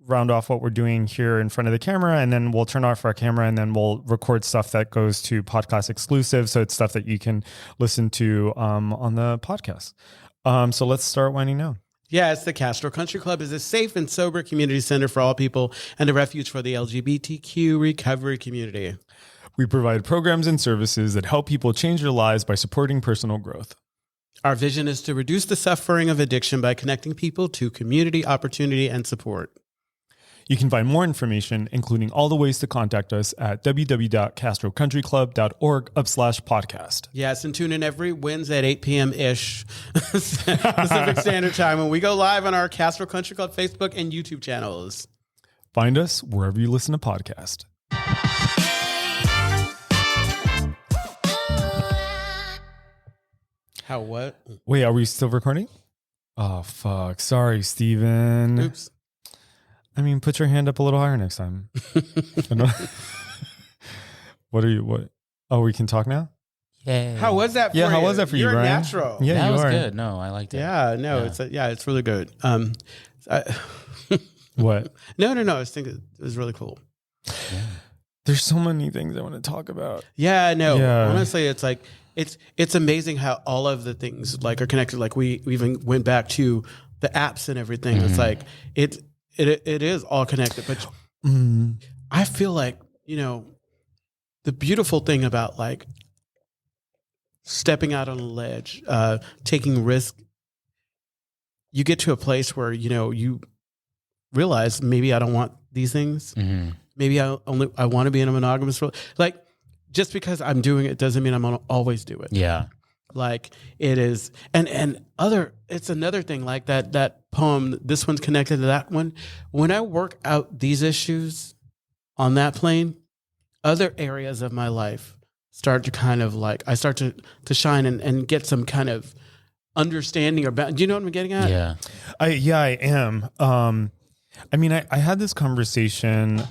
round off what we're doing here in front of the camera, and then we'll turn off our camera and then we'll record stuff that goes to podcast exclusive. So it's stuff that you can listen to on the podcast. So let's start winding down. Yes, the Castro Country Club is a safe and sober community center for all people and a refuge for the LGBTQ recovery community. We provide programs and services that help people change their lives by supporting personal growth. Our vision is to reduce the suffering of addiction by connecting people to community, opportunity, and support. You can find more information, including all the ways to contact us, at www.castrocountryclub.org/podcast. Yes, and tune in every Wednesday at 8 p.m.-ish Pacific Standard Time when we go live on our Castro Country Club Facebook and YouTube channels. Find us wherever you listen to podcasts. How what? Wait, are we still recording? Oh, fuck. Sorry, Steven. Oops. I mean, put your hand up a little higher next time. What? Oh, we can talk now? Yay. How was that for you? Yeah, how was that for you, You're Bryan? natural. Yeah, that you was are. good. No, I liked it. Yeah, no, it's really good. What? No. I was thinking it was really cool. Yeah. There's so many things I want to talk about. Yeah, no. Yeah. Honestly, it's like it's amazing how all of the things like are connected. Like we even went back to the apps and everything. It's like it is all connected. But I feel like, the beautiful thing about like stepping out on a ledge, taking risk, you get to a place where, you realize maybe I don't want these things. Mm-hmm. Maybe I want to be in a monogamous relationship. Like, just because I'm doing it doesn't mean I'm going to always do it. Yeah. Like it is. It's another thing like that poem. This one's connected to that one. When I work out these issues on that plane, other areas of my life start to kind of like, I start to shine and get some kind of understanding or do you know what I'm getting at? Yeah. I am. I mean, I had this conversation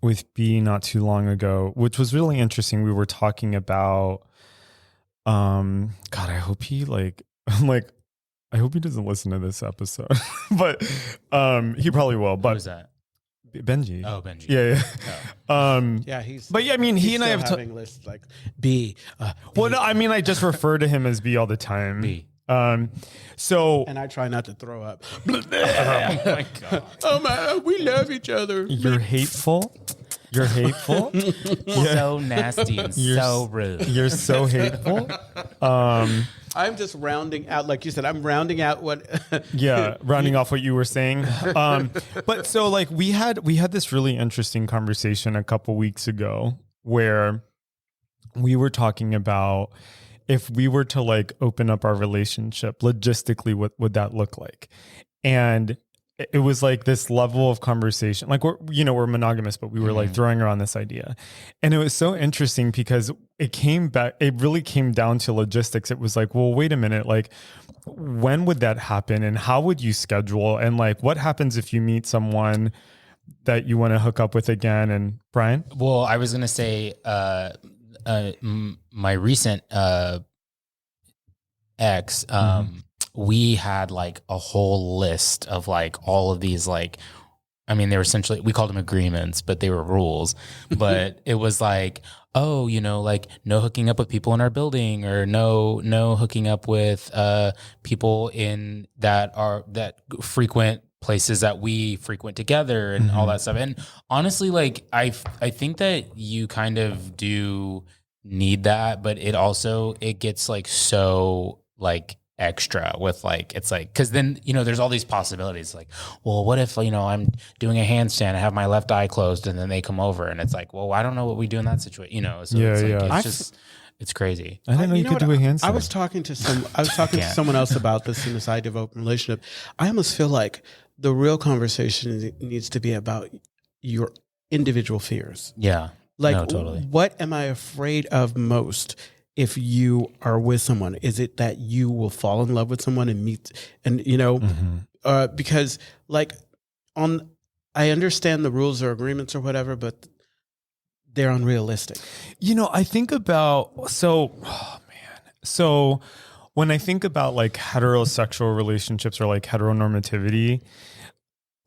with B not too long ago, which was really interesting. We were talking about, God, I hope he I hope he doesn't listen to this episode, but he probably will. But What is that? Benji. Oh, Benji. Yeah. Yeah, he's. But yeah, I mean, he and I have having lists like B. well, no, I mean, I just refer to him as B all the time. B. So And I try not to throw up. Oh my God. Oh man, we love each other. you're hateful. You're hateful. So nasty and so rude. You're so hateful. I'm just rounding out, like you said. I'm rounding out what. Yeah, rounding off what you were saying. But so like we had this really interesting conversation a couple weeks ago where we were talking about if we were to like open up our relationship logistically, what would that look like? And it was like this level of conversation, like we're monogamous, but we were like throwing around this idea. And it was so interesting because it really came down to logistics. It was like, well, wait a minute, like when would that happen? And how would you schedule? And like, what happens if you meet someone that you want to hook up with again? And Bryan? Well, I was going to say, my recent, ex, we had like a whole list of like all of these, like, I mean, they were essentially, we called them agreements, but they were rules. But it was like, oh, like no hooking up with people in our building, or no hooking up with people that frequent places that we frequent together, and all that stuff. And honestly, like I think that you kind of do need that, but it gets like so like extra with like, it's like, because then there's all these possibilities, like, well, what if I'm doing a handstand, I have my left eye closed, and then they come over, and it's like, well, I don't know what we do in that situation, so it's crazy. I didn't know you could do a handstand. I was talking to someone else about this in this idea of open relationship. I almost feel like the real conversation needs to be about your individual fears. Yeah. Like, no, totally. What am I afraid of most if you are with someone? Is it that you will fall in love with someone and meet, and because like I understand the rules or agreements or whatever, but they're unrealistic. I think about, so when I think about like heterosexual relationships or like heteronormativity,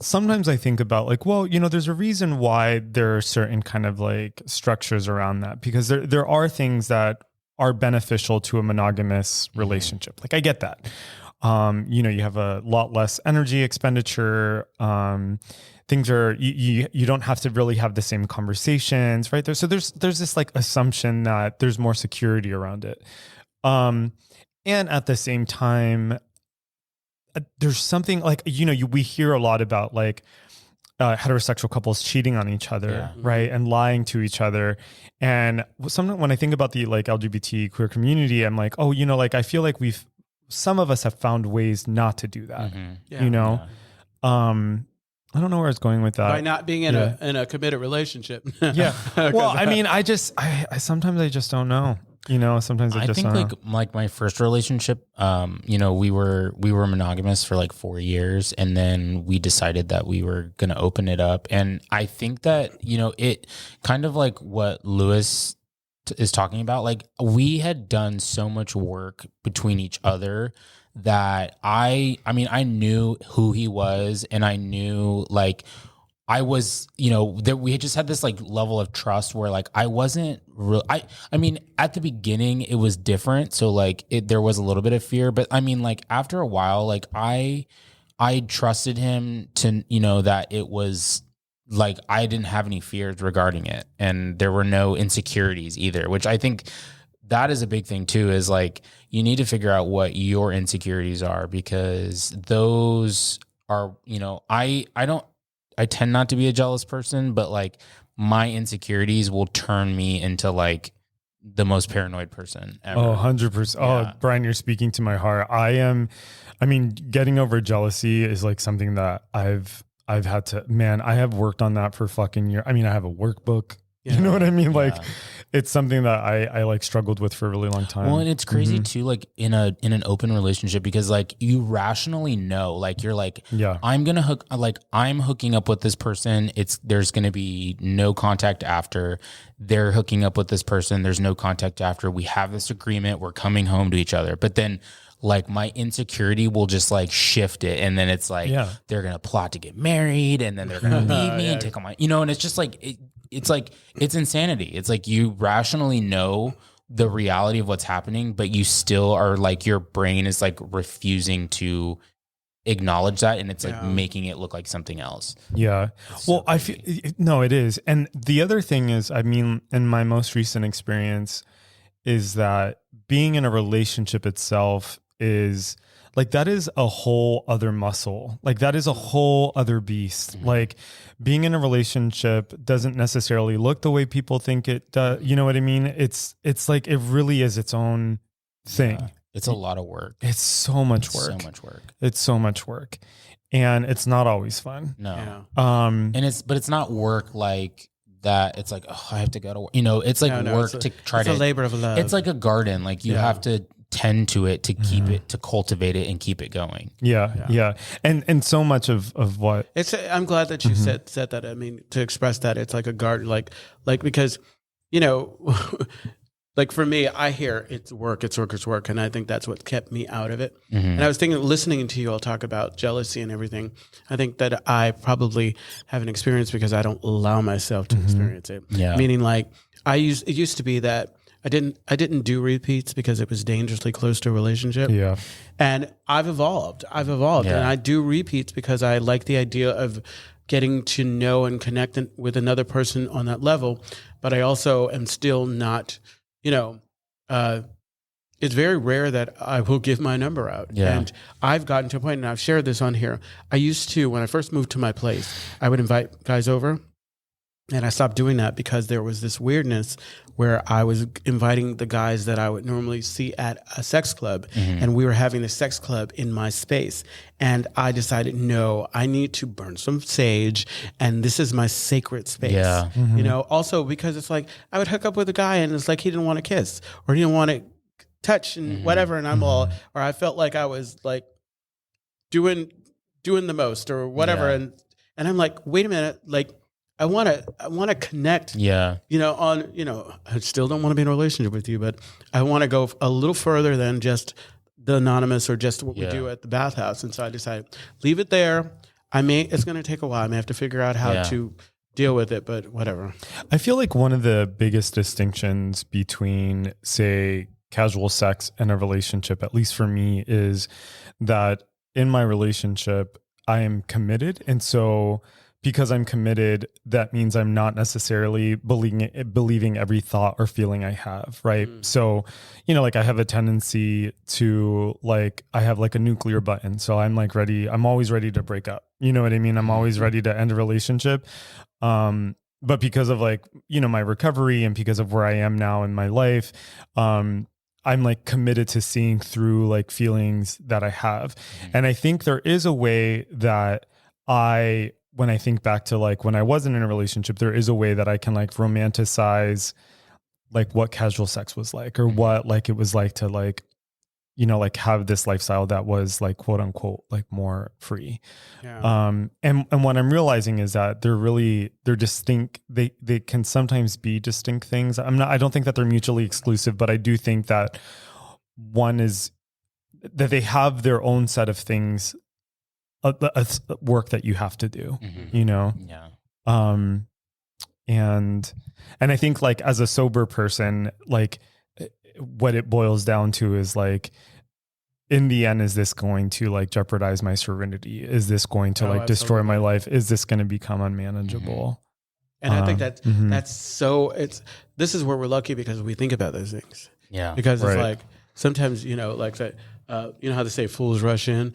sometimes I think about like, well, there's a reason why there are certain kind of like structures around that, because there are things that are beneficial to a monogamous relationship. Like I get that. You have a lot less energy expenditure. Things are, you don't have to really have the same conversations, right? There's this like assumption that there's more security around it. And at the same time, there's something like, we hear a lot about like heterosexual couples cheating on each other, right? And lying to each other. And when I think about the like LGBT queer community, I'm like, oh, like I feel like some of us have found ways not to do that, I don't know where I was going with that. By not being in a committed relationship. Yeah. Well, I mean, I sometimes I just don't know. Sometimes I think like my first relationship, we were monogamous for like 4 years, and then we decided that we were going to open it up. And I think that, it kind of like what Louis is talking about, like we had done so much work between each other that I knew who he was, and I knew like I was, that we had just had this like level of trust where like I wasn't real. I mean, at the beginning it was different. So like there was a little bit of fear, but I mean, like after a while, like I trusted him to, that it was like, I didn't have any fears regarding it, and there were no insecurities either, which I think that is a big thing too, is like, you need to figure out what your insecurities are, because those are, I tend not to be a jealous person, but like my insecurities will turn me into like the most paranoid person ever. Oh, 100%. Oh, Bryan, you're speaking to my heart. Getting over jealousy is like something that I've had to, I have worked on that for fucking years. I mean, I have a workbook You know what I mean? Like, Yeah. it's something that I like struggled with for a really long time. Well, and it's crazy too, like in an open relationship, because like you rationally know, like you're like, Yeah. I'm hooking up with this person. There's going to be no contact after. They're hooking up with this person. There's no contact after. We have this agreement. We're coming home to each other. But then like my insecurity will just like shift it. And then it's like, they're going to plot to get married, and then they're going to leave me and take all my, and it's just like, it's insanity. It's like you rationally know the reality of what's happening, but you still are like, your brain is like refusing to acknowledge that, and it's like making it look like something else. Yeah. Well, I feel no, it is. And the other thing is, I mean, in my most recent experience, is that being in a relationship itself is like, that is a whole other muscle. Like, that is a whole other beast. Like, being in a relationship doesn't necessarily look the way people think it does. You know what I mean? It's like, it really is its own thing. Yeah. It's a lot of work. It's so much work. So much work. It's so much work. And it's not always fun. No. Yeah. And it's not work like that. It's like, oh, I have to go to work. It's like work to try to. It's a labor of love. It's like a garden. Like you have to tend to it, to keep it, to cultivate it and keep it going. Yeah. And so much of what I'm glad that you said that. I mean, to express that, it's like a garden, like because, like for me, I hear it's work, and I think that's what kept me out of it. And I was thinking, listening to you all talk about jealousy and everything, I think that I probably haven't experienced because I don't allow myself to experience it. Yeah. Meaning, like it used to be that I didn't do repeats because it was dangerously close to a relationship. Yeah. And I've evolved, and I do repeats because I like the idea of getting to know and connect with another person on that level. But I also am still not, it's very rare that I will give my number out. Yeah. And I've gotten to a point, and I've shared this on here. I used to, when I first moved to my place, I would invite guys over. And I stopped doing that because there was this weirdness where I was inviting the guys that I would normally see at a sex club, and we were having the sex club in my space. And I decided, no, I need to burn some sage, and this is my sacred space. Yeah. Also because it's like I would hook up with a guy, and it's like he didn't want to kiss or he didn't want to touch and whatever, and or I felt like I was like doing the most or whatever, and I'm like, wait a minute, like. I want to connect. Yeah. I still don't want to be in a relationship with you, but I want to go a little further than just the anonymous or just what we do at the bathhouse. And so I decided, leave it there. It's going to take a while. I may have to figure out how to deal with it, but whatever. I feel like one of the biggest distinctions between, say, casual sex and a relationship, at least for me, is that in my relationship, I am committed. And so because I'm committed, that means I'm not necessarily believing every thought or feeling I have, right? So, like I have a tendency to I have like a nuclear button. So I'm like ready. I'm always ready to break up. You know what I mean? I'm always ready to end a relationship. But because of my recovery and because of where I am now in my life, I'm like committed to seeing through like feelings that I have. And I think there is a way that when I think back to like when I wasn't in a relationship, there is a way that I can like romanticize like what casual sex was like, or what like it was like to like, have this lifestyle that was like quote unquote like more free. Yeah. And what I'm realizing is that they're distinct. They can sometimes be distinct things. I don't think that they're mutually exclusive, but I do think that one is that they have their own set of things, a work that you have to do, Yeah. And I think like as a sober person, like what it boils down to is like, in the end, is this going to like jeopardize my serenity? Is this going to destroy my life? Is this going to become unmanageable? And I think that's so this is where we're lucky because we think about those things. Yeah. Because it's like, sometimes, like that, how they say fools rush in.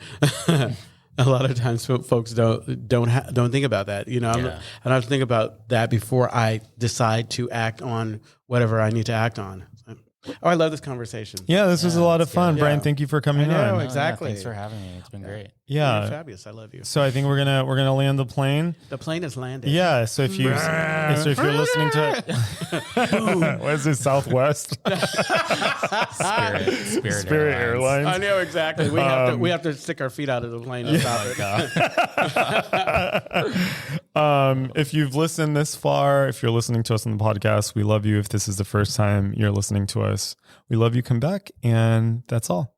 A lot of times folks don't think about that, and I have to think about that before I decide to act on whatever I need to act on. Oh, I love this conversation. Yeah, this was a lot of fun. good. Brian, Yeah. thank you for coming I know, on. exactly. Thanks for having me. It's been great. Yeah. You're fabulous. I love you. So I think we're gonna land the plane. The plane is landed. Yeah. So if you're listening to what is it, Southwest? Spirit Airlines. I know exactly. We have to stick our feet out of the plane and stop it. If you've listened this far, if you're listening to us on the podcast, we love you. If this is the first time you're listening to us, we love you. Come back, and that's all.